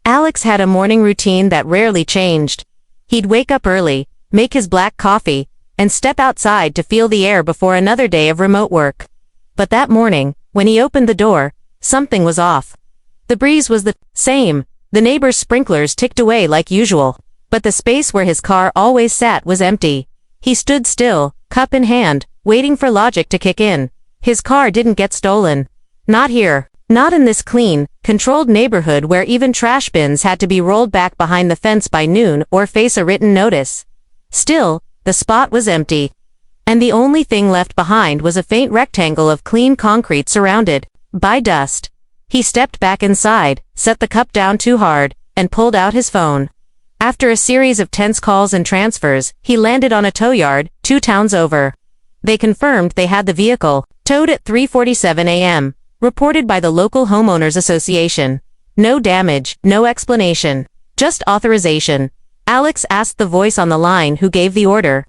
Alex had a morning routine that rarely changed. He'd wake up early, make his black coffee, and step outside to feel the air before another day of remote work. But that morning, when he opened the door, something was off. The breeze was the same, the neighbor's sprinklers ticked away like usual, but the space where his car always sat was empty. He stood still, cup in hand, waiting for logic to kick in. His car didn't get stolen. Not here. Not in this clean, controlled neighborhood where even trash bins had to be rolled back behind the fence by noon or face a written notice. Still, the spot was empty. And the only thing left behind was a faint rectangle of clean concrete surrounded by dust. He stepped back inside, set the cup down too hard, and pulled out his phone. After a series of tense calls and transfers, he landed on a tow yard, 2 towns over. They confirmed they had the vehicle, towed at 3:47 a.m., reported by the local homeowners association. No damage, no explanation. Just authorization. Alex asked the voice on the line who gave the order.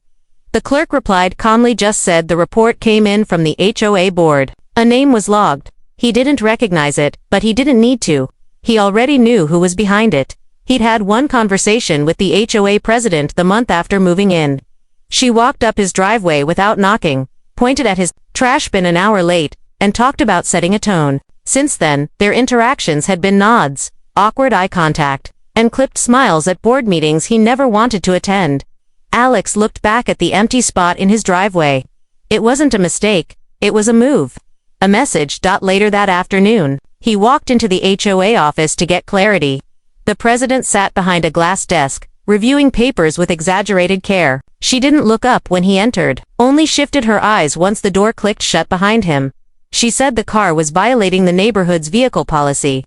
The clerk replied calmly, just said the report came in from the HOA board. A name was logged. He didn't recognize it, but he didn't need to. He already knew who was behind it. He'd had one conversation with the HOA president the month after moving in. She walked up his driveway without knocking, pointed at his trash bin an hour late, and talked about setting a tone. Since then, their interactions had been nods, awkward eye contact, and clipped smiles at board meetings he never wanted to attend. Alex looked back at the empty spot in his driveway. It wasn't a mistake, it was a move. A message. Later that afternoon, he walked into the HOA office to get clarity. The president sat behind a glass desk, reviewing papers with exaggerated care. She didn't look up when he entered, only shifted her eyes once the door clicked shut behind him. She said the car was violating the neighborhood's vehicle policy.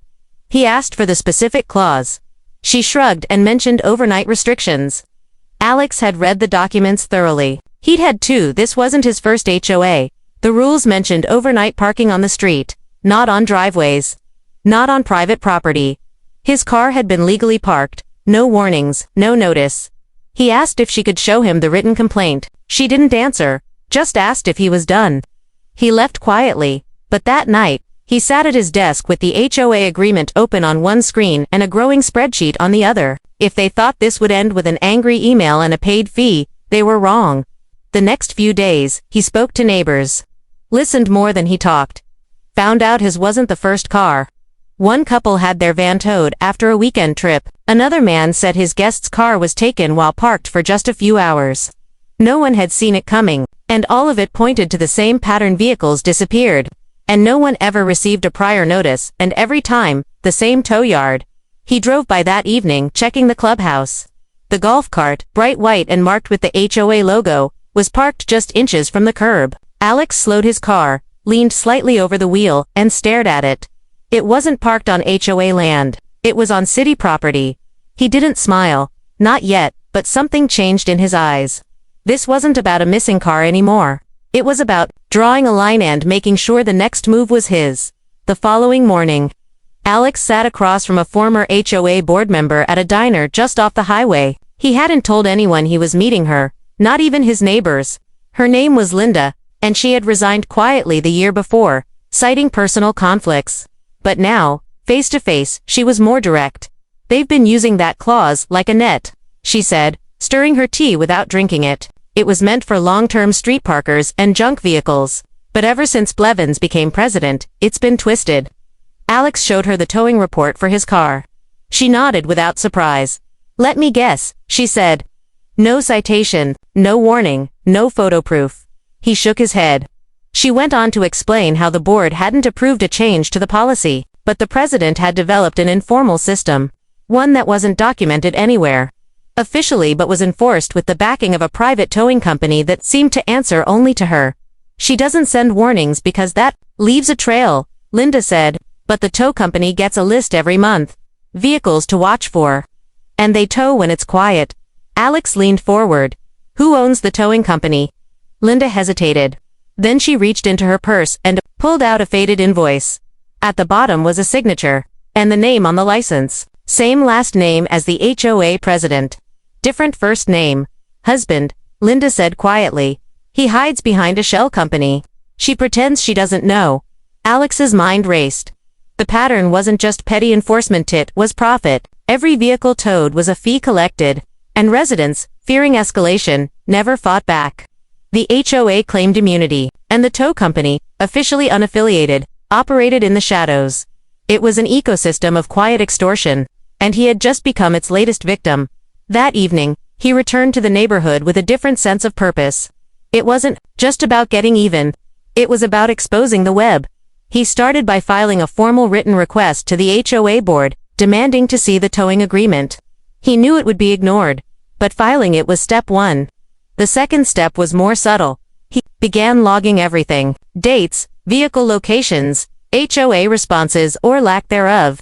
He asked for the specific clause. She shrugged and mentioned overnight restrictions. Alex had read the documents thoroughly. He'd had 2. This wasn't his first HOA. The rules mentioned overnight parking on the street, not on driveways, not on private property. His car had been legally parked, no warnings, no notice. He asked if she could show him the written complaint. She didn't answer, just asked if he was done. He left quietly, but that night, he sat at his desk with the HOA agreement open on one screen and a growing spreadsheet on the other. If they thought this would end with an angry email and a paid fee, they were wrong. The next few days, he spoke to neighbors. Listened more than he talked. Found out his wasn't the first car. One couple had their van towed after a weekend trip. Another man said his guest's car was taken while parked for just a few hours. No one had seen it coming, and all of it pointed to the same pattern: vehicles disappeared. And no one ever received a prior notice, and every time, the same tow yard. He drove by that evening, checking the clubhouse. The golf cart, bright white and marked with the HOA logo, was parked just inches from the curb. Alex slowed his car, leaned slightly over the wheel, and stared at it. It wasn't parked on HOA land. It was on city property. He didn't smile. Not yet, but something changed in his eyes. This wasn't about a missing car anymore. It was about drawing a line and making sure the next move was his. The following morning, Alex sat across from a former HOA board member at a diner just off the highway. He hadn't told anyone he was meeting her, not even his neighbors. Her name was Linda, and she had resigned quietly the year before, citing personal conflicts. But now, face to face, she was more direct. "They've been using that clause like a net," she said, stirring her tea without drinking it. "It was meant for long-term street parkers and junk vehicles. But ever since Blevins became president, it's been twisted." Alex showed her the towing report for his car. She nodded without surprise. "Let me guess," she said. "No citation, no warning, no photo proof." He shook his head. She went on to explain how the board hadn't approved a change to the policy, but the president had developed an informal system, one that wasn't documented anywhere officially but was enforced with the backing of a private towing company that seemed to answer only to her. "She doesn't send warnings because that leaves a trail," Linda said, "but the tow company gets a list every month. Vehicles to watch for. And they tow when it's quiet." Alex leaned forward. "Who owns the towing company?" Linda hesitated. Then she reached into her purse and pulled out a faded invoice. At the bottom was a signature, and the name on the license. Same last name as the HOA president. Different first name. "Husband," Linda said quietly. "He hides behind a shell company." She pretends she doesn't know. Alex's mind raced. The pattern wasn't just petty enforcement, it was profit. Every vehicle towed was a fee collected, and residents, fearing escalation, never fought back. The HOA claimed immunity, and the tow company, officially unaffiliated, operated in the shadows. It was an ecosystem of quiet extortion, and he had just become its latest victim. That evening, he returned to the neighborhood with a different sense of purpose. It wasn't just about getting even. It was about exposing the web. He started by filing a formal written request to the HOA board, demanding to see the towing agreement. He knew it would be ignored, but filing it was step one. The second step was more subtle. He began logging everything: dates, vehicle locations, HOA responses or lack thereof.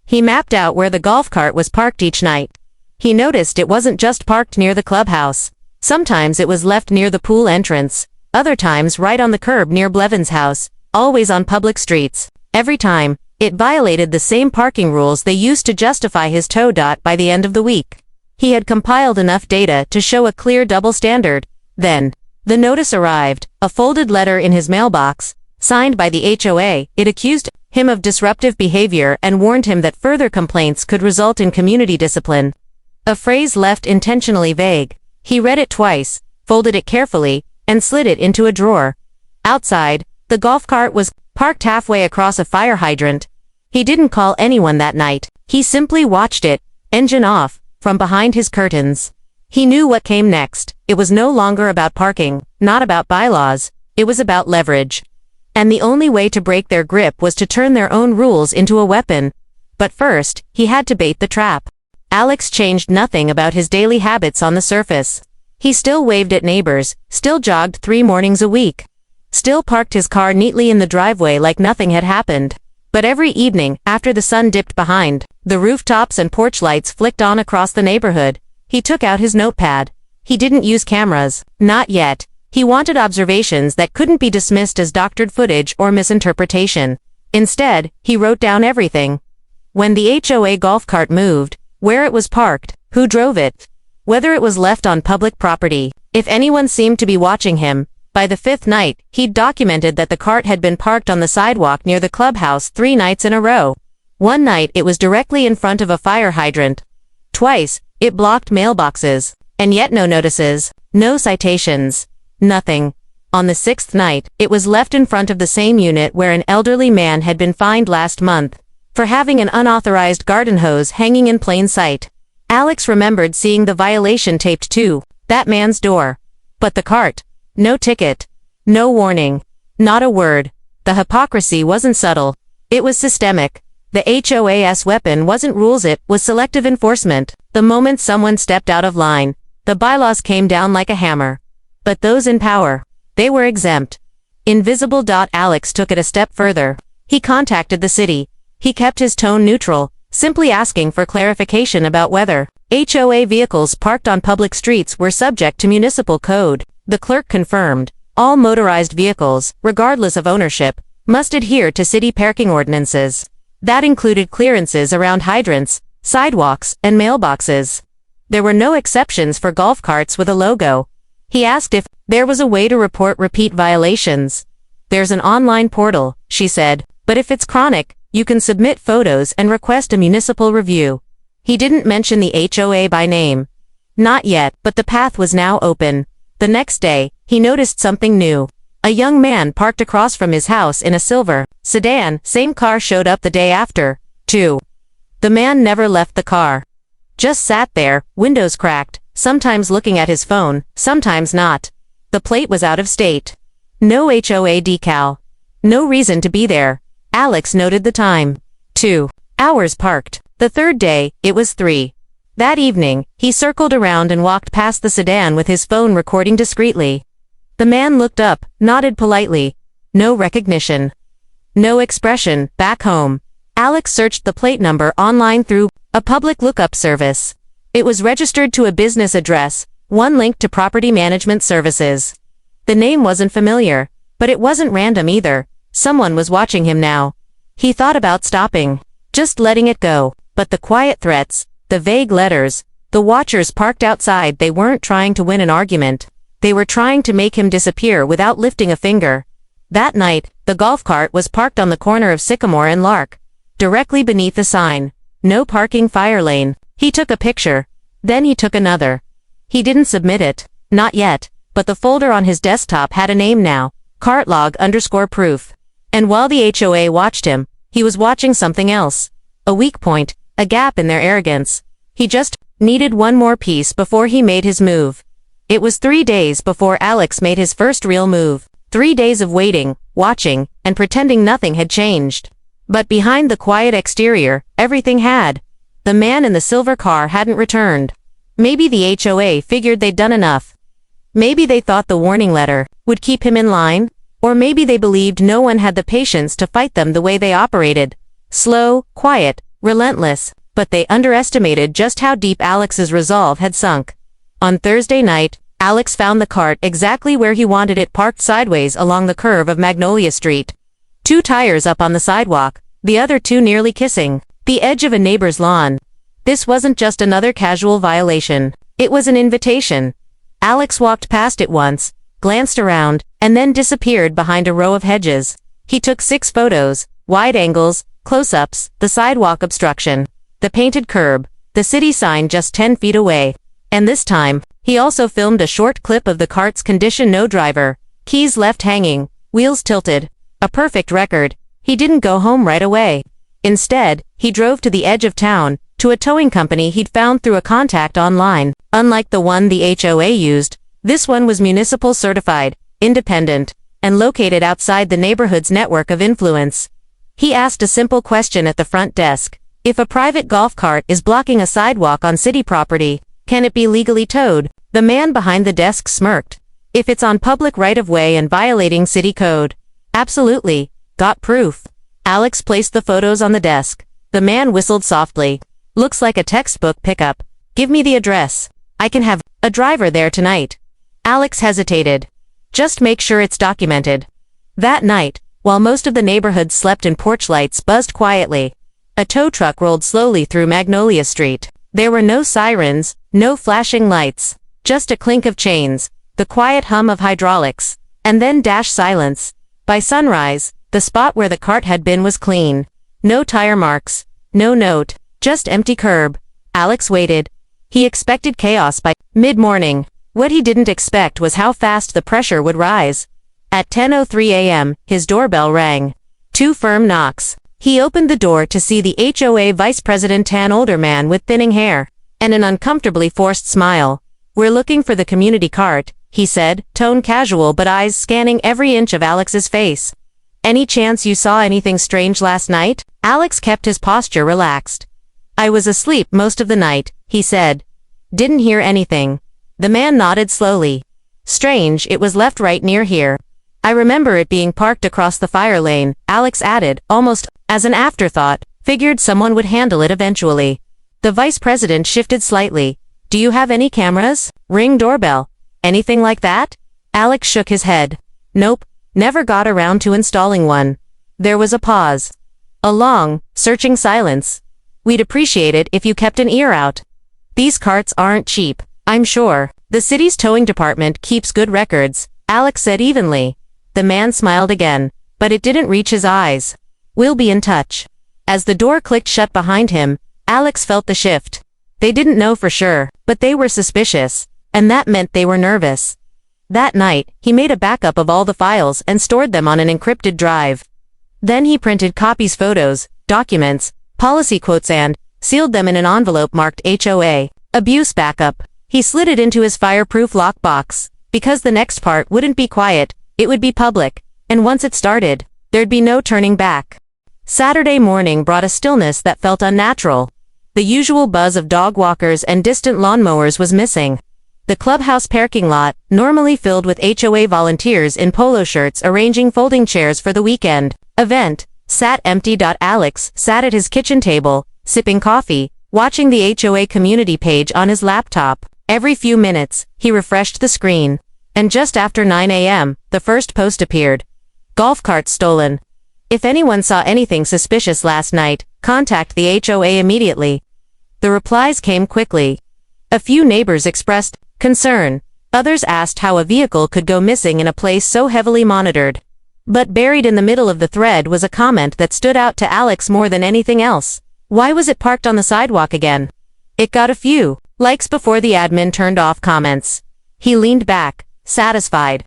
He mapped out where the golf cart was parked each night. He noticed it wasn't just parked near the clubhouse. Sometimes it was left near the pool entrance, other times right on the curb near Blevins' house, always on public streets. Every time, it violated the same parking rules they used to justify his tow. By the end of the week, he had compiled enough data to show a clear double standard. Then, the notice arrived, a folded letter in his mailbox, signed by the HOA. It accused him of disruptive behavior and warned him that further complaints could result in community discipline. A phrase left intentionally vague. He read it twice, folded it carefully, and slid it into a drawer. Outside, the golf cart was parked halfway across a fire hydrant. He didn't call anyone that night. He simply watched it, engine off, from behind his curtains. He knew what came next. It was no longer about parking, not about bylaws. It was about leverage. And the only way to break their grip was to turn their own rules into a weapon. But first, he had to bait the trap. Alex changed nothing about his daily habits on the surface. He still waved at neighbors, still jogged 3 mornings a week, still parked his car neatly in the driveway like nothing had happened. But every evening, after the sun dipped behind, the rooftops and porch lights flicked on across the neighborhood, he took out his notepad. He didn't use cameras, not yet. He wanted observations that couldn't be dismissed as doctored footage or misinterpretation. Instead, he wrote down everything. When the HOA golf cart moved, where it was parked, who drove it, whether it was left on public property, if anyone seemed to be watching him. By the 5th night, he'd documented that the cart had been parked on the sidewalk near the clubhouse 3 nights in a row. One night it was directly in front of a fire hydrant. Twice, it blocked mailboxes. And yet no notices, no citations, nothing. On the 6th night, it was left in front of the same unit where an elderly man had been fined last month for having an unauthorized garden hose hanging in plain sight. Alex remembered seeing the violation taped to that man's door. But the cart, no ticket, no warning, not a word. The hypocrisy wasn't subtle. It was systemic. The HOA's weapon wasn't rules, it was selective enforcement. The moment someone stepped out of line, the bylaws came down like a hammer. But those in power, they were exempt. Invisible. Alex took it a step further. He contacted the city. He kept his tone neutral, simply asking for clarification about whether HOA vehicles parked on public streets were subject to municipal code. The clerk confirmed, all motorized vehicles, regardless of ownership, must adhere to city parking ordinances. That included clearances around hydrants, sidewalks, and mailboxes. There were no exceptions for golf carts with a logo. He asked if there was a way to report repeat violations. There's an online portal, she said, but if it's chronic, you can submit photos and request a municipal review. He didn't mention the HOA by name. Not yet, but the path was now open. The next day, he noticed something new. A young man parked across from his house in a silver sedan. Same car showed up the day after, too. The man never left the car. Just sat there, windows cracked, sometimes looking at his phone, sometimes not. The plate was out of state. No HOA decal. No reason to be there. Alex noted the time. 2 hours parked. The third day, it was 3. That evening, he circled around and walked past the sedan with his phone recording discreetly. The man looked up, nodded politely. No recognition. No expression. Back home, Alex searched the plate number online through a public lookup service. It was registered to a business address, one linked to property management services. The name wasn't familiar, but it wasn't random either. Someone was watching him now. He thought about stopping, just letting it go. But the quiet threats, the vague letters, the watchers parked outside, they weren't trying to win an argument. They were trying to make him disappear without lifting a finger. That night, the golf cart was parked on the corner of Sycamore and Lark, directly beneath a sign. no parking fire lane. He took a picture. Then he took another. He didn't submit it. Not yet, but the folder on his desktop had a name now. cartlog_proof. And while the HOA watched him, he was watching something else. A weak point, a gap in their arrogance. He just needed one more piece before he made his move. It was 3 days before Alex made his first real move. 3 days of waiting, watching, and pretending nothing had changed. But behind the quiet exterior, everything had. The man in the silver car hadn't returned. Maybe the HOA figured they'd done enough. Maybe they thought the warning letter would keep him in line. Or maybe they believed no one had the patience to fight them the way they operated. Slow, quiet, relentless, but they underestimated just how deep Alex's resolve had sunk. On Thursday night, Alex found the cart exactly where he wanted it, parked sideways along the curve of Magnolia Street. 2 tires up on the sidewalk, the other 2 nearly kissing the edge of a neighbor's lawn. This wasn't just another casual violation. It was an invitation. Alex walked past it once, glanced around, and then disappeared behind a row of hedges. He took 6 photos, wide angles, close-ups, the sidewalk obstruction, the painted curb, the city sign just 10 feet away. And this time, he also filmed a short clip of the cart's condition: no driver, keys left hanging, wheels tilted. A perfect record. He didn't go home right away. Instead, he drove to the edge of town, to a towing company he'd found through a contact online. Unlike the one the HOA used, this one was municipal certified, independent, and located outside the neighborhood's network of influence. He asked a simple question at the front desk. If a private golf cart is blocking a sidewalk on city property, can it be legally towed? The man behind the desk smirked. If it's on public right-of-way and violating city code. Absolutely. Got proof. Alex placed the photos on the desk. The man whistled softly. Looks like a textbook pickup. Give me the address. I can have a driver there tonight. Alex hesitated. Just make sure it's documented. That night, while most of the neighborhood slept and porch lights buzzed quietly, a tow truck rolled slowly through Magnolia Street. There were no sirens, no flashing lights, just a clink of chains, the quiet hum of hydraulics, and then silence. By sunrise, the spot where the cart had been was clean. No tire marks, no note, just empty curb. Alex waited. He expected chaos by mid-morning. What he didn't expect was how fast the pressure would rise. At 10:03 a.m., his doorbell rang. 2 firm knocks. He opened the door to see the HOA vice president, an older man with thinning hair, and an uncomfortably forced smile. "We're looking for the community cart," he said, tone casual but eyes scanning every inch of Alex's face. "Any chance you saw anything strange last night?" Alex kept his posture relaxed. "I was asleep most of the night," he said. "Didn't hear anything." The man nodded slowly. "Strange, it was left right near here. I remember it being parked across the fire lane," Alex added, almost as an afterthought, figured someone would handle it eventually. The vice president shifted slightly. "Do you have any cameras? Ring doorbell? Anything like that?" Alex shook his head. "Nope, never got around to installing one." There was a pause. A long, searching silence. "We'd appreciate it if you kept an ear out. These carts aren't cheap, I'm sure. The city's towing department keeps good records," Alex said evenly. The man smiled again, but it didn't reach his eyes. "We'll be in touch." As the door clicked shut behind him, Alex felt the shift. They didn't know for sure, but they were suspicious, and that meant they were nervous. That night, he made a backup of all the files and stored them on an encrypted drive. Then he printed copies, photos, documents, policy quotes, and sealed them in an envelope marked HOA, abuse backup. He slid it into his fireproof lockbox. Because the next part wouldn't be quiet, it would be public, and once it started, there'd be no turning back. Saturday morning brought a stillness that felt unnatural. The usual buzz of dog walkers and distant lawnmowers was missing. The clubhouse parking lot, normally filled with HOA volunteers in polo shirts arranging folding chairs for the weekend event, sat empty. Alex sat at his kitchen table, sipping coffee, watching the HOA community page on his laptop. Every few minutes, he refreshed the screen. And just after 9 a.m., the first post appeared. "Golf cart stolen. If anyone saw anything suspicious last night, contact the HOA immediately." The replies came quickly. A few neighbors expressed concern. Others asked how a vehicle could go missing in a place so heavily monitored. But buried in the middle of the thread was a comment that stood out to Alex more than anything else. Why was it parked on the sidewalk again? It got a few likes before the admin turned off comments. He leaned back, satisfied.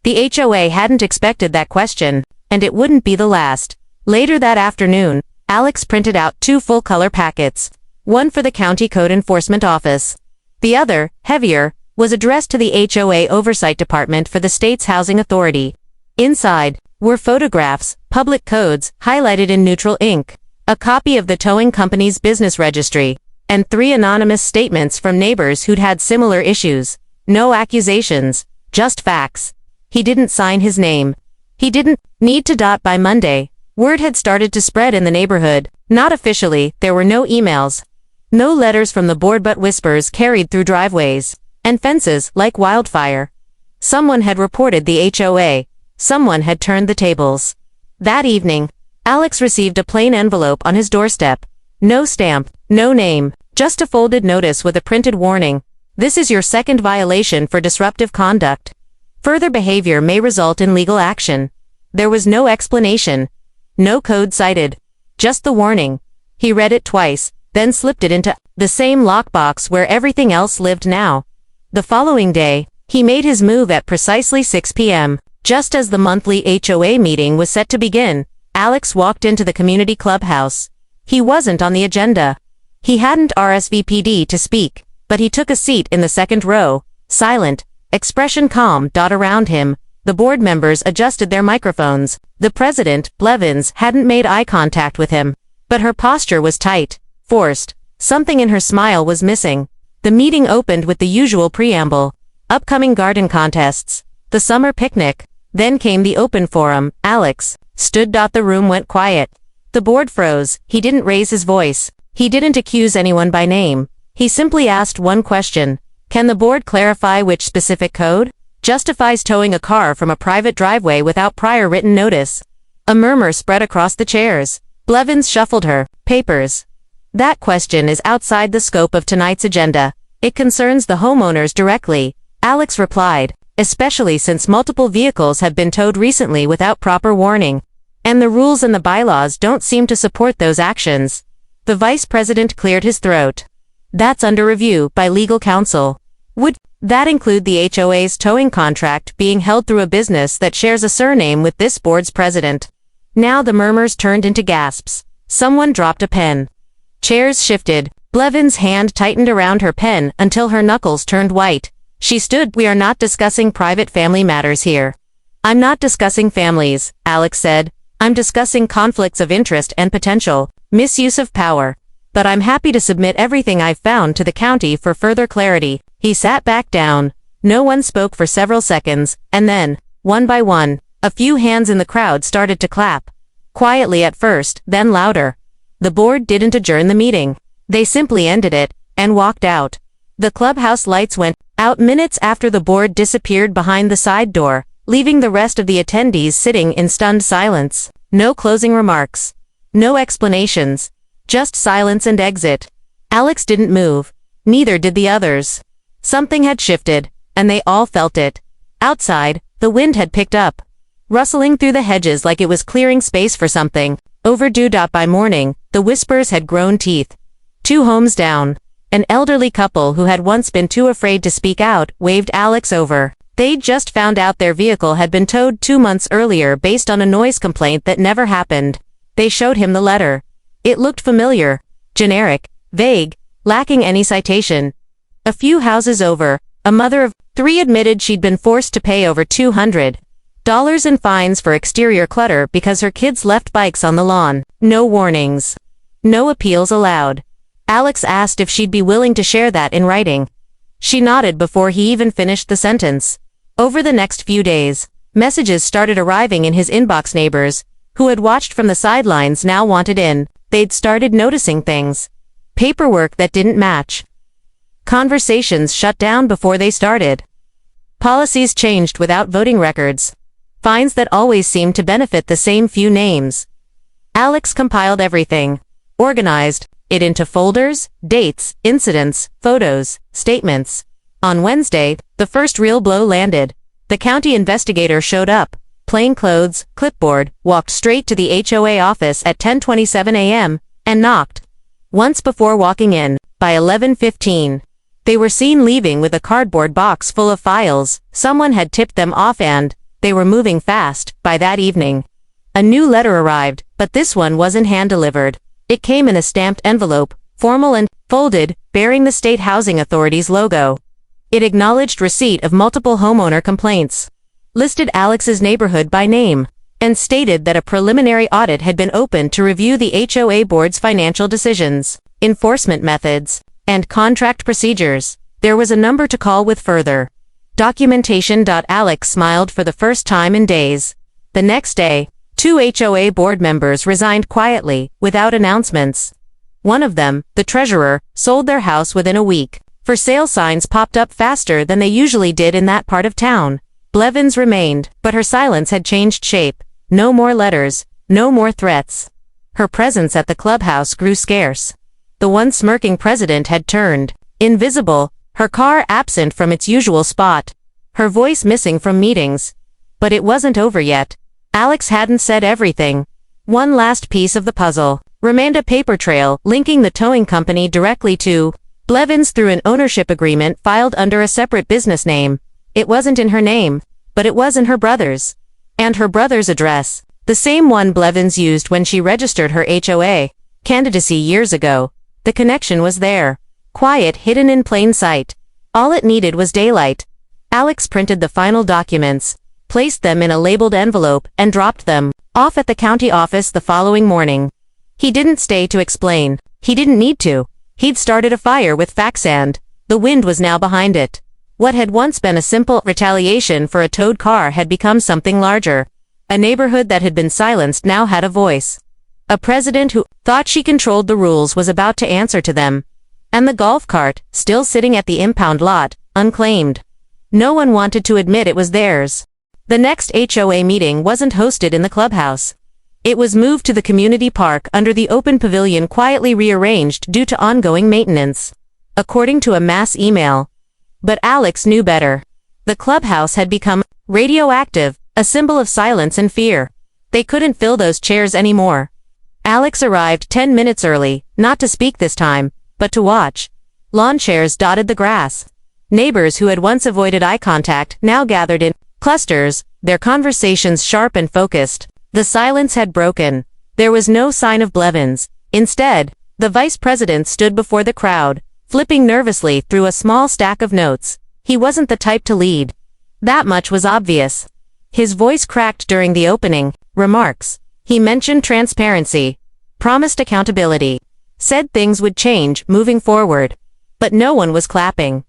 The HOA hadn't expected that question, and it wouldn't be the last. Later that afternoon, Alex printed out 2 full-color packets, one for the County Code Enforcement Office. The other, heavier, was addressed to the HOA Oversight Department for the state's Housing Authority. Inside were photographs, public codes, highlighted in neutral ink, a copy of the towing company's business registry, and 3 anonymous statements from neighbors who'd had similar issues. No accusations, just facts. He didn't sign his name. He didn't need to. By Monday, word had started to spread in the neighborhood. Not officially, there were no emails, no letters from the board, but whispers carried through driveways and fences like wildfire. Someone had reported the HOA. Someone had turned the tables. That evening, Alex received a plain envelope on his doorstep. No stamp, no name, just a folded notice with a printed warning. This is your second violation for disruptive conduct. Further behavior may result in legal action. There was no explanation. No code cited. Just the warning. He read it twice, then slipped it into the same lockbox where everything else lived now. The following day, he made his move at precisely 6 p.m. Just as the monthly HOA meeting was set to begin, Alex walked into the community clubhouse. He wasn't on the agenda. He hadn't RSVP'd to speak, but he took a seat in the second row, silent, expression calm. Around him, the board members adjusted their microphones. The president, Blevins, hadn't made eye contact with him, but her posture was tight, forced. Something in her smile was missing. The meeting opened with the usual preamble. Upcoming garden contests. The summer picnic. Then came the open forum. Alex stood. The room went quiet. The board froze. He didn't raise his voice. He didn't accuse anyone by name. He simply asked one question. Can the board clarify which specific code justifies towing a car from a private driveway without prior written notice? A murmur spread across the chairs. Blevins shuffled her papers. That question is outside the scope of tonight's agenda. It concerns the homeowners directly, Alex replied, especially since multiple vehicles have been towed recently without proper warning. And the rules and the bylaws don't seem to support those actions. The vice president cleared his throat. That's under review by legal counsel. Would that include the HOA's towing contract being held through a business that shares a surname with this board's president? Now the murmurs turned into gasps. Someone dropped a pen. Chairs shifted. Blevins' hand tightened around her pen until her knuckles turned white. She stood. We are not discussing private family matters here. I'm not discussing families, Alex said. I'm discussing conflicts of interest and potential misuse of power. But I'm happy to submit everything I've found to the county for further clarity. He sat back down. No one spoke for several seconds, and then, one by one, a few hands in the crowd started to clap. Quietly at first, then louder. The board didn't adjourn the meeting. They simply ended it, and walked out. The clubhouse lights went out minutes after the board disappeared behind the side door, leaving the rest of the attendees sitting in stunned silence. No closing remarks. No explanations. Just silence and exit. Alex didn't move. Neither did the others. Something had shifted, and they all felt it. Outside, the wind had picked up, rustling through the hedges like it was clearing space for something. Overdue. By morning, the whispers had grown teeth. 2 homes down. An elderly couple who had once been too afraid to speak out waved Alex over. They'd just found out their vehicle had been towed 2 months earlier based on a noise complaint that never happened. They showed him the letter. It looked familiar, generic, vague, lacking any citation. A few houses over, a mother of 3 admitted she'd been forced to pay over $200 in fines for exterior clutter because her kids left bikes on the lawn. No warnings. No appeals allowed. Alex asked if she'd be willing to share that in writing. She nodded before he even finished the sentence. Over the next few days, messages started arriving in his inbox. Neighbors, who had watched from the sidelines, now wanted in. They'd started noticing things. Paperwork that didn't match. Conversations shut down before they started. Policies changed without voting records. Fines that always seemed to benefit the same few names. Alex compiled everything. Organized it into folders, dates, incidents, photos, statements. On Wednesday, the first real blow landed. The county investigator showed up. Plain clothes, clipboard, walked straight to the HOA office at 10:27 a.m., and knocked. once before walking in, by 11:15. They were seen leaving with a cardboard box full of files. Someone had tipped them off and they were moving fast. By that evening, a new letter arrived, but this one wasn't hand-delivered. It came in a stamped envelope, formal and folded, bearing the State Housing Authority's logo. It acknowledged receipt of multiple homeowner complaints, listed Alex's neighborhood by name, and stated that a preliminary audit had been opened to review the HOA board's financial decisions, enforcement methods, and contract procedures. There was a number to call with further documentation. Alex smiled for the first time in days. The next day, 2 HOA board members resigned quietly, without announcements. One of them, the treasurer, sold their house within a week. For sale signs popped up faster than they usually did in that part of town. Blevins remained, but her silence had changed shape. No more letters, no more threats. Her presence at the clubhouse grew scarce. The once smirking president had turned invisible, her car absent from its usual spot, her voice missing from meetings. But it wasn't over yet. Alex hadn't said everything. One last piece of the puzzle remained, a paper trail linking the towing company directly to Blevins through an ownership agreement filed under a separate business name. It wasn't in her name, but it was in her brother's. And her brother's address, the same one Blevins used when she registered her HOA candidacy years ago. The connection was there, quiet, hidden in plain sight. All it needed was daylight. Alex printed the final documents, placed them in a labeled envelope, and dropped them off at the county office the following morning. He didn't stay to explain. He didn't need to. He'd started a fire with facts and the wind was now behind it. What had once been a simple retaliation for a towed car had become something larger. A neighborhood that had been silenced now had a voice. A president who thought she controlled the rules was about to answer to them. And the golf cart, still sitting at the impound lot, unclaimed. No one wanted to admit it was theirs. The next HOA meeting wasn't hosted in the clubhouse. It was moved to the community park under the open pavilion, quietly rearranged due to ongoing maintenance, according to a mass email. But Alex knew better. The clubhouse had become radioactive, a symbol of silence and fear. They couldn't fill those chairs anymore. Alex arrived 10 minutes early, not to speak this time, but to watch. Lawn chairs dotted the grass. Neighbors who had once avoided eye contact now gathered in clusters, their conversations sharp and focused. The silence had broken. There was no sign of Blevins. Instead, the vice president stood before the crowd, flipping nervously through a small stack of notes. He wasn't the type to lead. That much was obvious. His voice cracked during the opening remarks. He mentioned transparency, promised accountability, said things would change moving forward. But no one was clapping.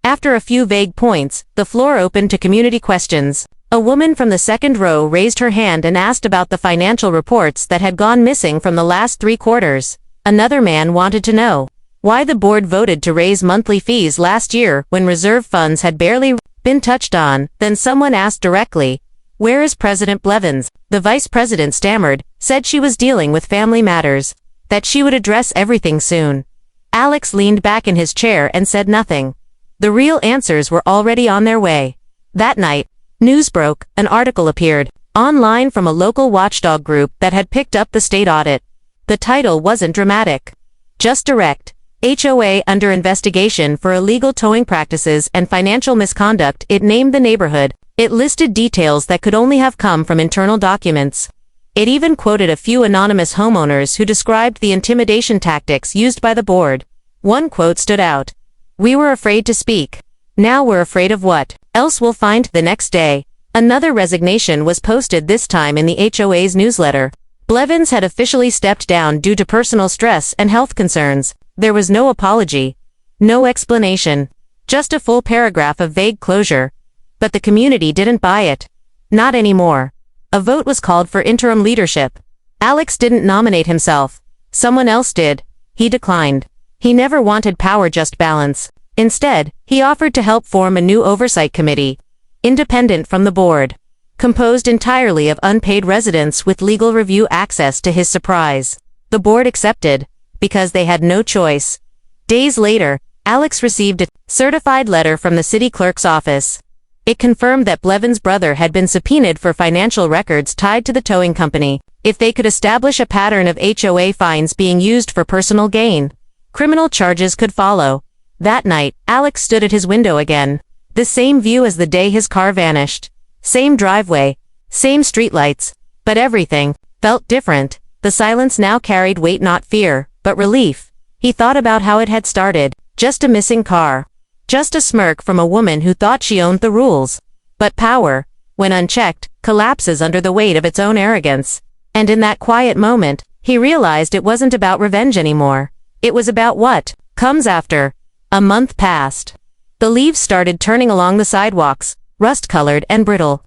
After a few vague points, the floor opened to community questions. A woman from the second row raised her hand and asked about the financial reports that had gone missing from the last 3 quarters. Another man wanted to know why the board voted to raise monthly fees last year when reserve funds had barely been touched on. Then someone asked directly, "Where is President Blevins?" The vice president stammered, said she was dealing with family matters, that she would address everything soon. Alex leaned back in his chair and said nothing. The real answers were already on their way. That night, news broke. An article appeared online from a local watchdog group that had picked up the state audit. The title wasn't dramatic, just direct. HOA under investigation for illegal towing practices and financial misconduct. It named the neighborhood. It listed details that could only have come from internal documents. It even quoted a few anonymous homeowners who described the intimidation tactics used by the board. One quote stood out. "We were afraid to speak. Now we're afraid of what else we'll find." The next day, another resignation was posted, this time in the HOA's newsletter. Blevins had officially stepped down due to personal stress and health concerns. There was no apology, no explanation, just a full paragraph of vague closure. But the community didn't buy it. Not anymore. A vote was called for interim leadership. Alex didn't nominate himself. Someone else did. He declined. He never wanted power, just balance. Instead, he offered to help form a new oversight committee, independent from the board, composed entirely of unpaid residents with legal review access. To his surprise, the board accepted, because they had no choice. Days later, Alex received a certified letter from the city clerk's office. It confirmed that Blevins' brother had been subpoenaed for financial records tied to the towing company. If they could establish a pattern of HOA fines being used for personal gain, criminal charges could follow. That night, Alex stood at his window again. The same view as the day his car vanished. Same driveway, same streetlights, but everything felt different. The silence now carried weight, not fear, but relief. He thought about how it had started, just a missing car. Just a smirk from a woman who thought she owned the rules. But power, when unchecked, collapses under the weight of its own arrogance. And in that quiet moment, he realized it wasn't about revenge anymore. It was about what comes after. A month passed. The leaves started turning along the sidewalks, rust-colored and brittle.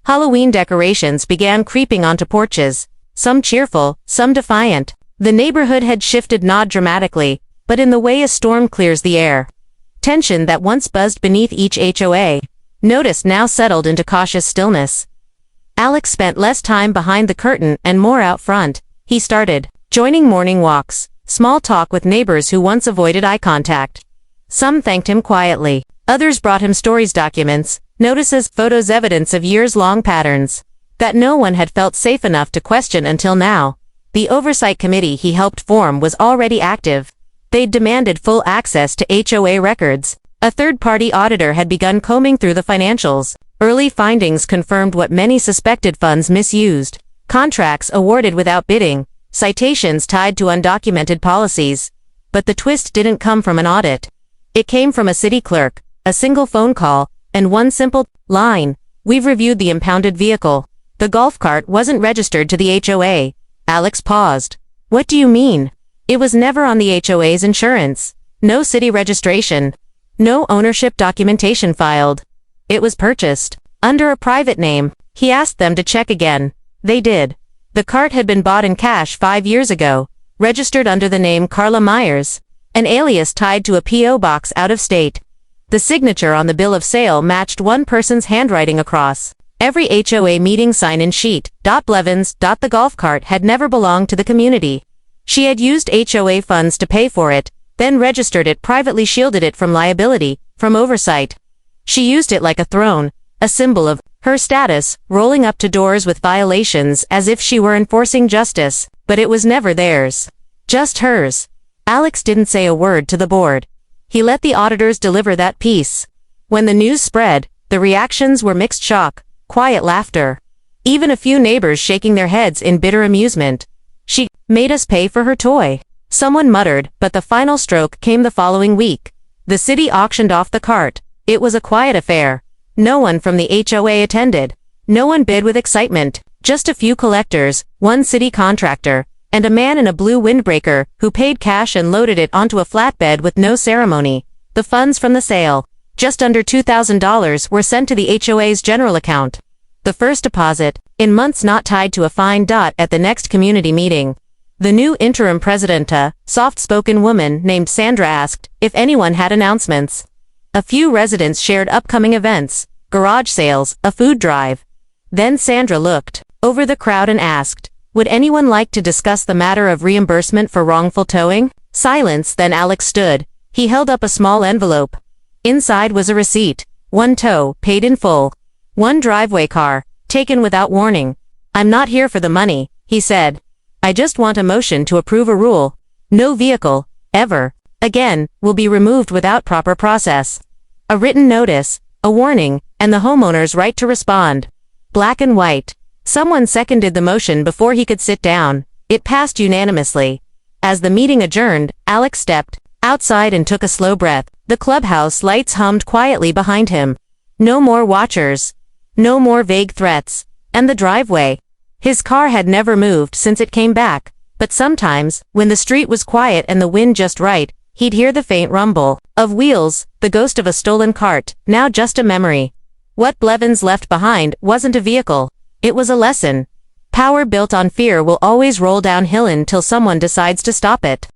Halloween decorations began creeping onto porches, some cheerful, some defiant. The neighborhood had shifted not dramatically, but in the way a storm clears the air. Tension that once buzzed beneath each HOA notice now settled into cautious stillness. Alex spent less time behind the curtain and more out front. He started joining morning walks, small talk with neighbors who once avoided eye contact. Some thanked him quietly. Others brought him stories, documents, notices, photos, evidence of years-long patterns that no one had felt safe enough to question until now. The oversight committee he helped form was already active. They'd demanded full access to HOA records. A third-party auditor had begun combing through the financials. Early findings confirmed what many suspected: funds misused, contracts awarded without bidding, citations tied to undocumented policies. But the twist didn't come from an audit. It came from a city clerk, a single phone call, and one simple line: "We've reviewed the impounded vehicle. The golf cart wasn't registered to the HOA." Alex paused. "What do you mean?" "It was never on the HOA's insurance. No city registration. No ownership documentation filed. It was purchased under a private name." He asked them to check again. They did. The cart had been bought in cash 5 years ago, registered under the name Carla Myers, an alias tied to a P.O. box out of state. The signature on the bill of sale matched one person's handwriting across every HOA meeting sign-in sheet. Blevins. The golf cart had never belonged to the community. She had used HOA funds to pay for it, then registered it privately, shielded it from liability, from oversight. She used it like a throne, a symbol of her status, rolling up to doors with violations as if she were enforcing justice, but it was never theirs. Just hers. Alex didn't say a word to the board. He let the auditors deliver that piece. When the news spread, the reactions were mixed: shock, quiet laughter, even a few neighbors shaking their heads in bitter amusement. "She made us pay for her toy," someone muttered, but the final stroke came the following week. The city auctioned off the cart. It was a quiet affair. No one from the HOA attended. No one bid with excitement. Just a few collectors, one city contractor, and a man in a blue windbreaker who paid cash and loaded it onto a flatbed with no ceremony. The funds from the sale, just under $2,000, were sent to the HOA's general account. The first deposit, in months not tied to a fine. At the next community meeting, the new interim president, a soft-spoken woman named Sandra, asked if anyone had announcements. A few residents shared upcoming events, garage sales, a food drive. Then Sandra looked over the crowd and asked, would anyone like to discuss the matter of reimbursement for wrongful towing? Silence. Then Alex stood. He held up a small envelope. Inside was a receipt. One tow, paid in full. One driveway car, taken without warning. "I'm not here for the money," he said. "I just want a motion to approve a rule. No vehicle, ever, again, will be removed without proper process. A written notice, a warning, and the homeowner's right to respond." Black and white. Someone seconded the motion before he could sit down. It passed unanimously. As the meeting adjourned, Alex stepped outside and took a slow breath. The clubhouse lights hummed quietly behind him. No more watchers. No more vague threats. And the driveway. His car had never moved since it came back, but sometimes, when the street was quiet and the wind just right, he'd hear the faint rumble of wheels, the ghost of a stolen cart, now just a memory. What Blevins left behind wasn't a vehicle. It was a lesson. Power built on fear will always roll downhill until someone decides to stop it.